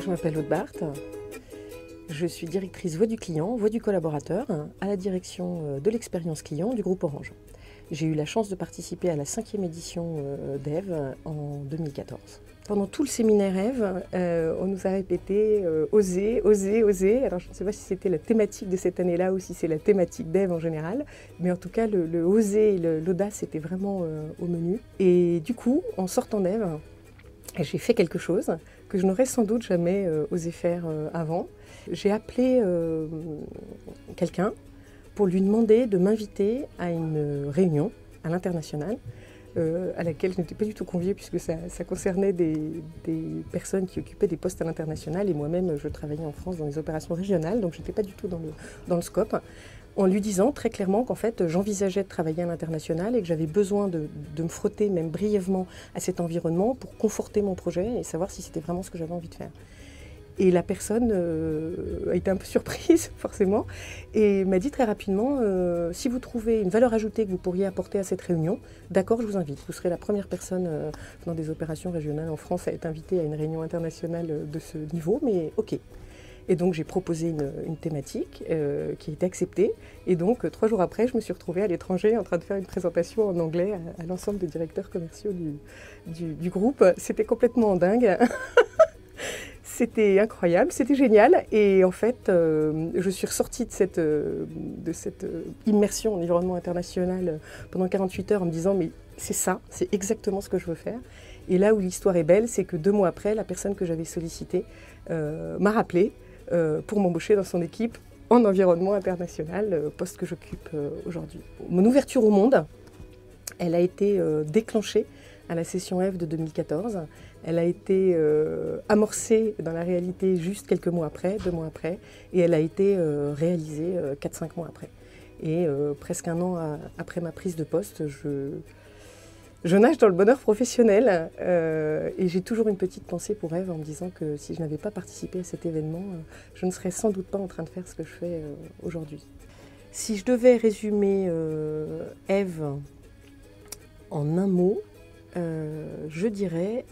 Je m'appelle Aude Barthes, je suis directrice voix du client, voix du collaborateur à la direction de l'expérience client du groupe Orange. J'ai eu la chance de participer à la 5e édition d'EVE en 2014. Pendant tout le séminaire EVE, on nous a répété oser, oser, oser. Alors je ne sais pas si c'était la thématique de cette année-là ou si c'est la thématique d'EVE en général, mais en tout cas le oser et l'audace était vraiment au menu. Et du coup, en sortant d'EVE, j'ai fait quelque chose que je n'aurais sans doute jamais osé faire avant. J'ai appelé quelqu'un pour lui demander de m'inviter à une réunion à l'international à laquelle je n'étais pas du tout conviée puisque ça concernait des personnes qui occupaient des postes à l'international et moi-même je travaillais en France dans les opérations régionales, donc je n'étais pas du tout dans le scope. En lui disant très clairement qu'en fait j'envisageais de travailler à l'international et que j'avais besoin de me frotter même brièvement à cet environnement pour conforter mon projet et savoir si c'était vraiment ce que j'avais envie de faire. Et la personne a été un peu surprise, forcément, et m'a dit très rapidement si vous trouvez une valeur ajoutée que vous pourriez apporter à cette réunion, d'accord, je vous invite. Vous serez la première personne dans des opérations régionales en France à être invitée à une réunion internationale de ce niveau, mais ok. Et donc j'ai proposé une thématique qui a été acceptée. Et donc 3 jours après, je me suis retrouvée à l'étranger en train de faire une présentation en anglais à l'ensemble des directeurs commerciaux du groupe. C'était complètement dingue. C'était incroyable, c'était génial. Et en fait, je suis ressortie de cette immersion en environnement international pendant 48 heures en me disant mais c'est ça, c'est exactement ce que je veux faire. Et là où l'histoire est belle, c'est que 2 mois après, la personne que j'avais sollicitée m'a rappelé pour m'embaucher dans son équipe en environnement international, poste que j'occupe aujourd'hui. Mon ouverture au monde, elle a été déclenchée à la session EVE de 2014. Elle a été amorcée dans la réalité juste quelques mois après, 2 mois après, et elle a été réalisée 4-5 mois après. Et presque 1 an après ma prise de poste, je nage dans le bonheur professionnel et j'ai toujours une petite pensée pour EVE en me disant que si je n'avais pas participé à cet événement, je ne serais sans doute pas en train de faire ce que je fais aujourd'hui. Si je devais résumer EVE en un mot, je dirais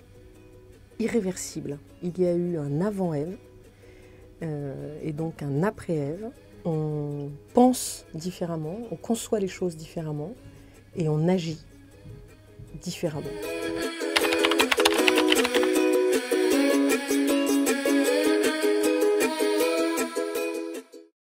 irréversible. Il y a eu un avant EVE et donc un après EVE. On pense différemment, on conçoit les choses différemment et on agit différemment.